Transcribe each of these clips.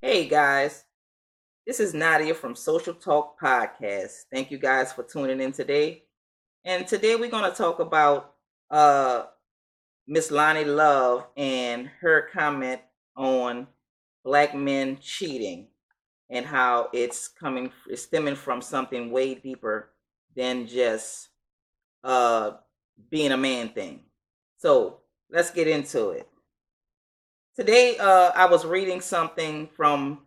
Hey guys, this is Nadia from Social Talk Podcast. Thank you guys for tuning in today. And today we're going to talk about uh, Miss Loni Love and her comment on black men cheating and how it's stemming from something way deeper than just uh, being a man thing. So let's get into it. Today, I was reading something from,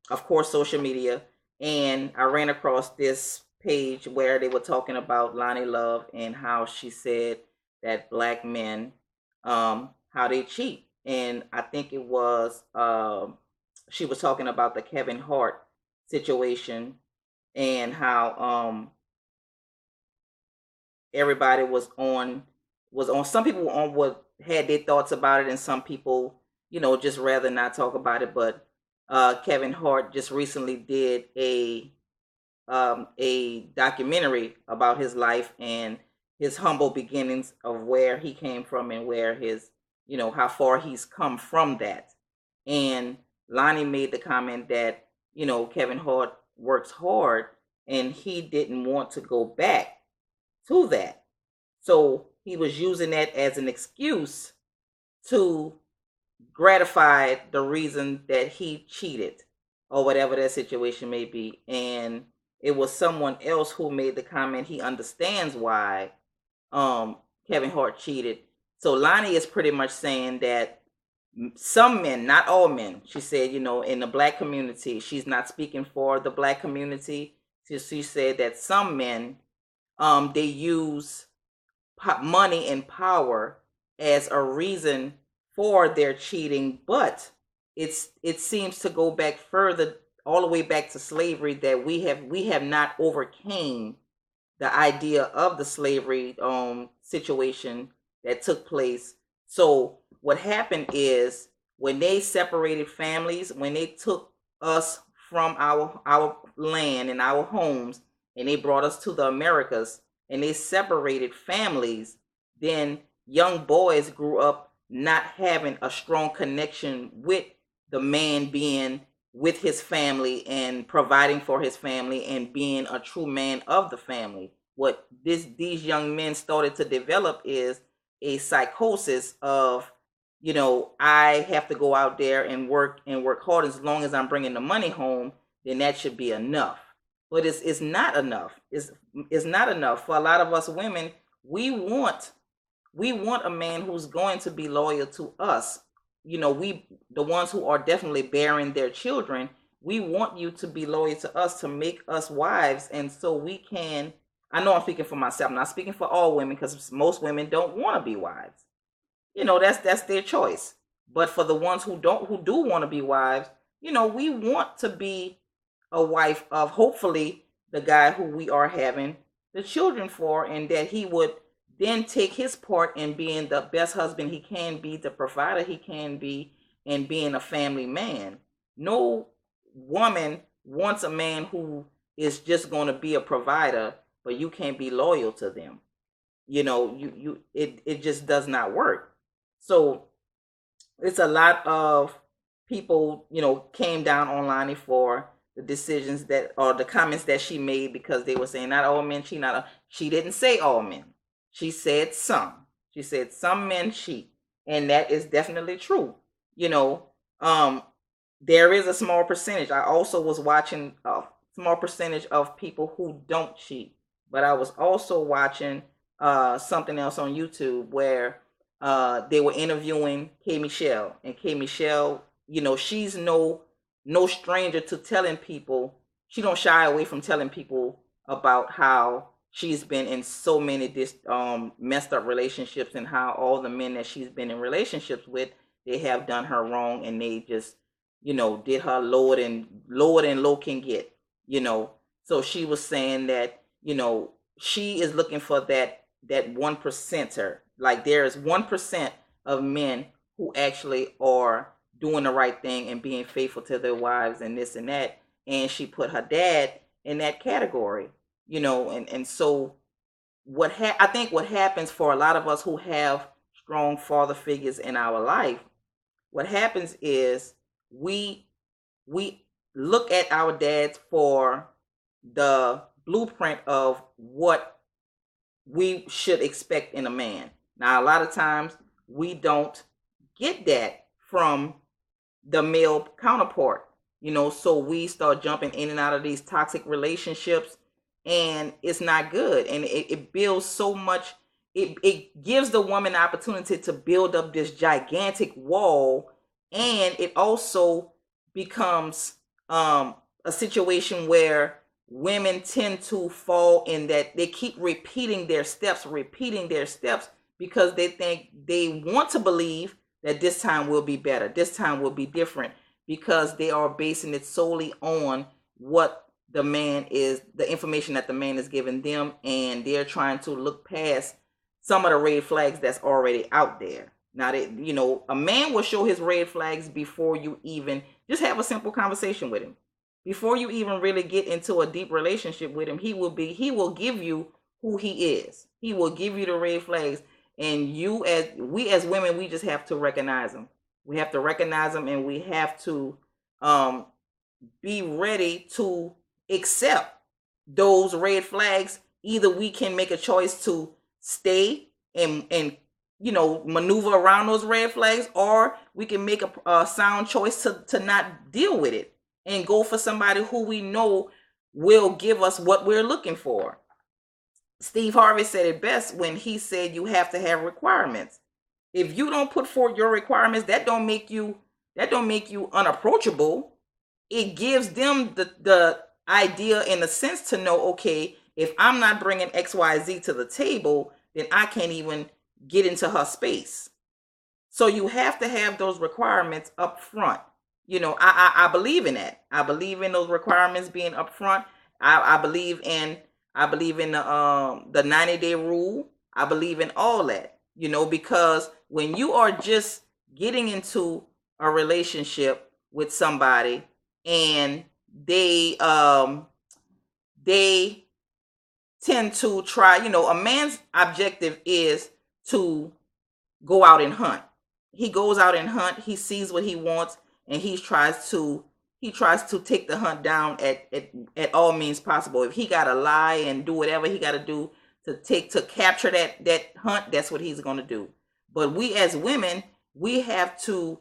of course, social media, and I ran across this page where they were talking about Loni Love and how she said that black men, how they cheat, and I think it was she was talking about the Kevin Hart situation and how everybody was on some people were on what had their thoughts about it, and some people just rather not talk about it. But Kevin Hart just recently did a documentary about his life and his humble beginnings of where he came from and where his how far he's come from that. And Lonnie made the comment that Kevin Hart works hard and he didn't want to go back to that. So he was using that as an excuse to gratify the reason that he cheated or whatever that situation may be. And it was someone else who made the comment he understands why Kevin Hart cheated. So Lonnie is pretty much saying that some men, not all men, she said, in the black community, she's not speaking for the black community. She said that some men, they use money and power as a reason for their cheating, but it seems to go back further, all the way back to slavery, that we have not overcame the idea of the slavery situation that took place. So what happened is when they separated families, when they took us from our land and our homes, and they brought us to the Americas, and they separated families, then young boys grew up not having a strong connection with the man being with his family and providing for his family and being a true man of the family. What these young men started to develop is a psychosis of, I have to go out there and work hard. As long as I'm bringing the money home, then that should be enough. But it's not enough. It's not enough for a lot of us women. We want a man who's going to be loyal to us. We, the ones who are definitely bearing their children, we want you to be loyal to us, to make us wives, and so we can. I know I'm speaking for myself. I'm not speaking for all women, because most women don't want to be wives. That's their choice. But for the ones who do want to be wives, we want to be a wife of, hopefully, the guy who we are having the children for, and that he would then take his part in being the best husband he can be, the provider he can be, and being a family man. No woman wants a man who is just going to be a provider, but you can't be loyal to them. It just does not work. So it's a lot of people, came down online for the decisions that, or the comments that she made, because they were saying not all men cheat. Not She didn't say all men. She said some. She said some men cheat, and that is definitely true. You know, um, there is a small percentage. I also was watching a small percentage of people who don't cheat, but I was also watching something else on YouTube where they were interviewing K Michelle, and K Michelle, she's no stranger to telling people. She don't shy away from telling people about how she's been in so many messed up relationships, and how all the men that she's been in relationships with, they have done her wrong, and they just did her lower than low can get. So she was saying that she is looking for that 1%er. Like, there is 1% of men who actually are doing the right thing and being faithful to their wives and this and that. And she put her dad in that category. And so I think what happens for a lot of us who have strong father figures in our life, what happens is we we look at our dads for the blueprint of what we should expect in a man. Now, a lot of times we don't get that from the male counterpart, so we start jumping in and out of these toxic relationships, and it's not good. And it builds so much, it gives the woman the opportunity to build up this gigantic wall, and it also becomes a situation where women tend to fall in that they keep repeating their steps, because they think, they want to believe that this time will be better, this time will be different, because they are basing it solely on what the information that the man is giving them, and they're trying to look past some of the red flags that's already out there. Now, a man will show his red flags before you even just have a simple conversation with him. Before you even really get into a deep relationship with him, he will give you who he is. He will give you the red flags. And we as women, we just have to recognize them. We have to recognize them, and we have to be ready to accept those red flags. Either we can make a choice to stay and maneuver around those red flags, or we can make a sound choice to not deal with it and go for somebody who we know will give us what we're looking for. Steve Harvey said it best when he said you have to have requirements. If you don't put forth your requirements, that don't make you unapproachable. It gives them the idea, in a sense, to know, okay, if I'm not bringing XYZ to the table, then I can't even get into her space. So you have to have those requirements up front. I believe in that. I believe in those requirements being up front. I believe in the 90-day rule. I believe in all that, because when you are just getting into a relationship with somebody, and they tend to try, a man's objective is to go out and hunt. He goes out and hunt. He sees what he wants, and he tries to take the hunt down at all means possible. If he gotta lie and do whatever he gotta do to capture that hunt, that's what he's gonna do. But we as women, we have to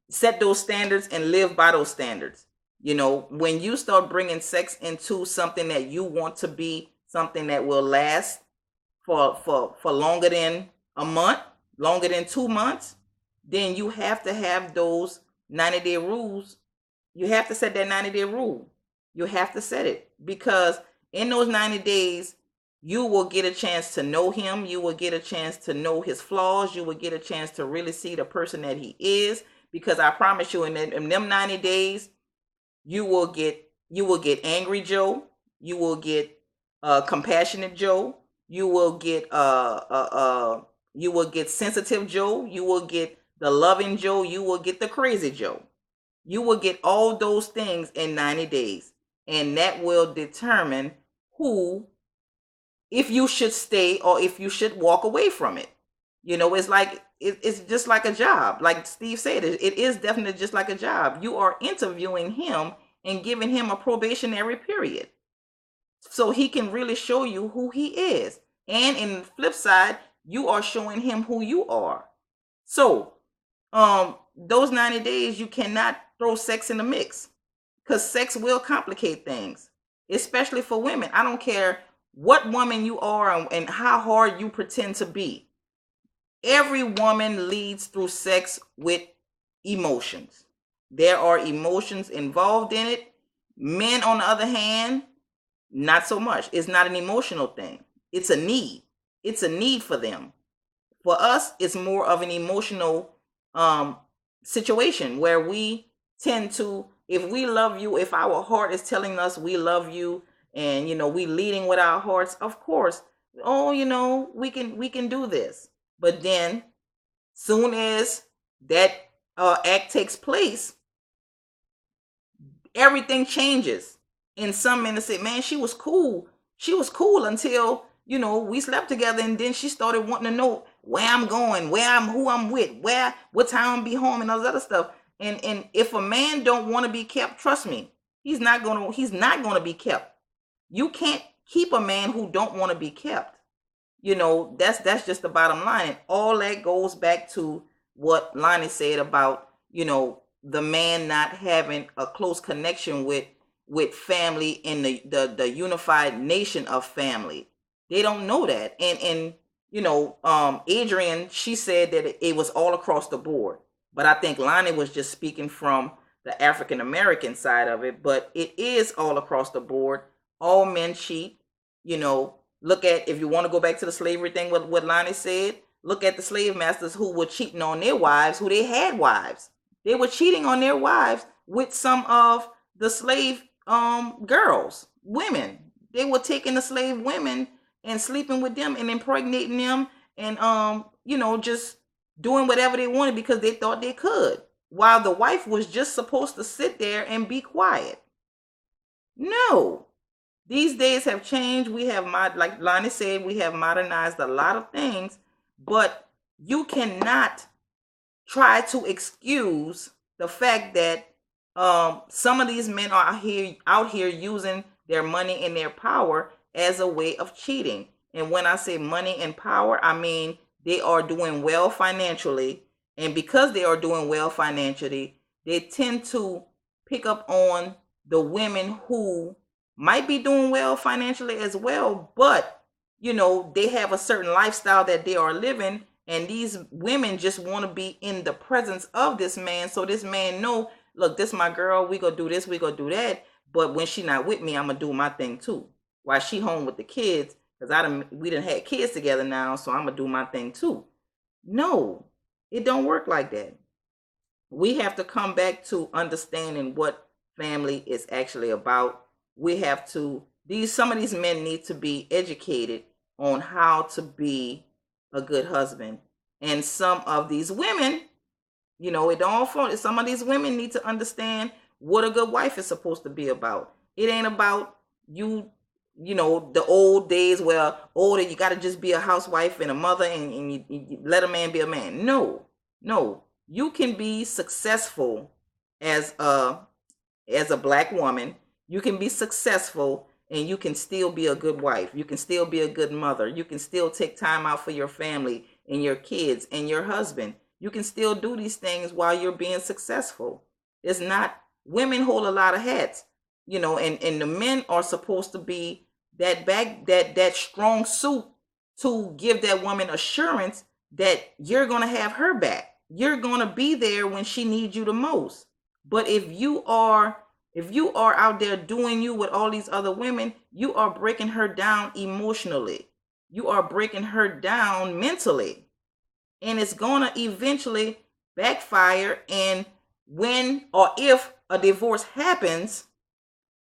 set those standards and live by those standards. When you start bringing sex into something that you want to be something that will last for longer than a month, longer than 2 months, then you have to have those 90-day rules. You have to set that 90-day rule. You have to set it, because in those 90 days, you will get a chance to know him. You will get a chance to know his flaws. You will get a chance to really see the person that he is, because I promise you, in them 90 days, you will get angry Joe. You will get compassionate Joe. You will get sensitive Joe. You will get the loving Joe. You will get the crazy Joe. You will get all those things in 90 days. And that will determine if you should stay or if you should walk away from it. It's just like a job. Like Steve said, it is definitely just like a job. You are interviewing him and giving him a probationary period, so he can really show you who he is. And in the flip side, you are showing him who you are. So those 90 days, you cannot throw sex in the mix, because sex will complicate things, especially for women. I don't care what woman you are and how hard you pretend to be. Every woman leads through sex with emotions. There are emotions involved in it. Men, on the other hand, not so much. It's not an emotional thing. It's a need. It's a need for them. For us, it's more of an emotional situation where we tend to, if we love you, if our heart is telling us we love you, and we leading with our hearts, of course, we can do this. But then soon as that act takes place, everything changes. And some men say, man, she was cool until we slept together, and then she started wanting to know where I'm going, who I'm with, what time I'll be home, and all that other stuff. And if a man don't want to be kept, trust me, he's not gonna be kept. You can't keep a man who don't want to be kept. That's just the bottom line. And all that goes back to what Lonnie said about, the man not having a close connection with family in the unified nation of family. They don't know that. And Adrian, she said that it was all across the board. But I think Lonnie was just speaking from the African American side of it. But it is all across the board. All men cheat. Look at, if you want to go back to the slavery thing, what Lonnie said, look at the slave masters who were cheating on their wives, who they had wives. They were cheating on their wives with some of the slave girls, women. They were taking the slave women and sleeping with them and impregnating them and just doing whatever they wanted because they thought they could, while the wife was just supposed to sit there and be quiet. No. These days have changed. We have, like Lonnie said, we have modernized a lot of things, but you cannot try to excuse the fact that some of these men are out here using their money and their power as a way of cheating. And when I say money and power, I mean they are doing well financially. And because they are doing well financially, they tend to pick up on the women who might be doing well financially as well, but they have a certain lifestyle that they are living, and these women just want to be in the presence of this man, so this man know, look, this my girl, we gonna do this, we gonna do that, but when she not with me, I'm gonna do my thing too, while she home with the kids, because we done had kids together now, so I'm gonna do my thing too. No, it don't work like that. We have to come back to understanding what family is actually about. We have to, some of these men need to be educated on how to be a good husband. And some of these women, it don't fall, some of these women need to understand what a good wife is supposed to be about. It ain't about the old days where, you got to just be a housewife and a mother and you let a man be a man. No. You can be successful as a black woman. You can be successful and you can still be a good wife. You can still be a good mother. You can still take time out for your family and your kids and your husband. You can still do these things while you're being successful. It's not, women hold a lot of hats, and the men are supposed to be that strong suit to give that woman assurance that you're going to have her back. You're going to be there when she needs you the most. But if you are out there doing you with all these other women, you are breaking her down emotionally. You are breaking her down mentally. And it's going to eventually backfire. And when or if a divorce happens,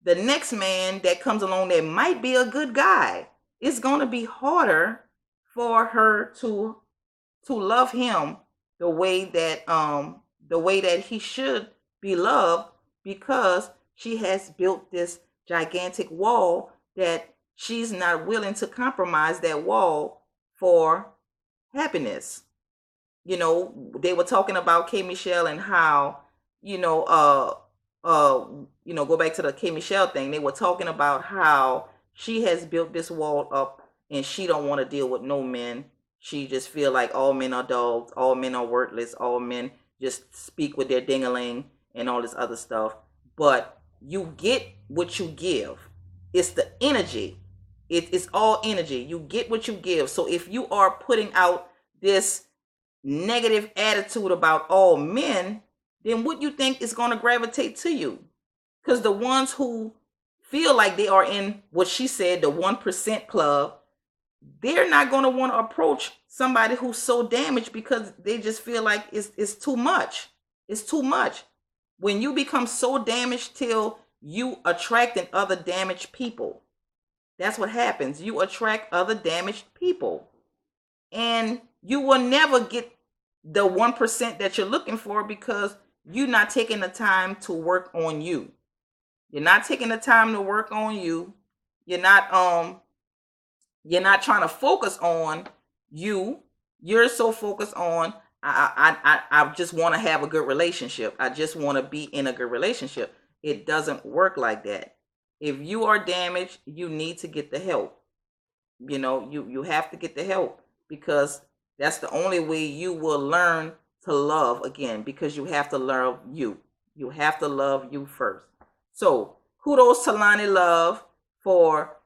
the next man that comes along that might be a good guy, it's going to be harder for her to love him the way that he should be loved, because she has built this gigantic wall that she's not willing to compromise that wall for happiness. They were talking about K. Michelle and how, go back to the K. Michelle thing. They were talking about how she has built this wall up and she don't want to deal with no men. She just feel like all men are dogs, all men are worthless, all men just speak with their ding-a-ling and all this other stuff. But you get what you give. It's the energy. It's all energy. You get what you give. So if you are putting out this negative attitude about all men, then what you think is going to gravitate to you? Because the ones who feel like they are in what she said, the 1% club, they're not going to want to approach somebody who's so damaged because they just feel like it's too much. It's too much. When you become so damaged till you attracting other damaged people, that's what happens. You attract other damaged people. And you will never get the 1% that you're looking for because you're not taking the time to work on you. You're not taking the time to work on you. You're not trying to focus on you. You're so focused on, I just want to have a good relationship. I just want to be in a good relationship. It doesn't work like that. If you are damaged, you need to get the help. You have to get the help, because that's the only way you will learn to love again, because you have to love you. You have to love you first. So kudos to Loni Love for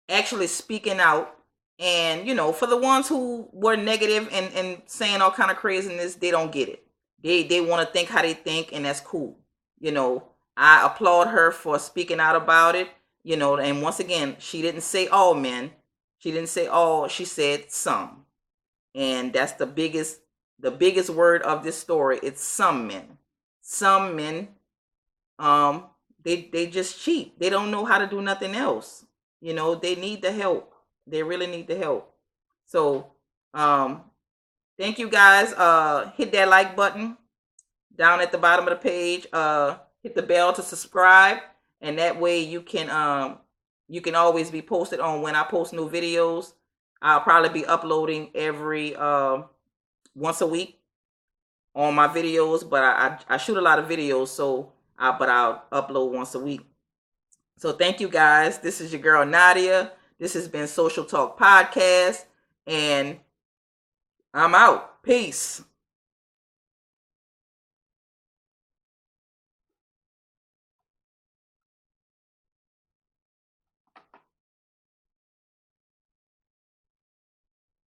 actually speaking out. And for the ones who were negative and saying all kind of craziness, they don't get it. They want to think how they think, and that's cool. I applaud her for speaking out about it. And once again, she didn't say all men. She didn't say all. She said some. And that's the biggest word of this story. It's some men. Some men, they just cheat. They don't know how to do nothing else. They need the help. They really need the help. So, thank you guys. Hit that like button down at the bottom of the page. Hit the bell to subscribe, and that way you can always be posted on when I post new videos. I'll probably be uploading every once a week on my videos, but I shoot a lot of videos, so but I'll upload once a week. So thank you guys. This is your girl Nadia. This has been Social Talk Podcast, and I'm out. Peace.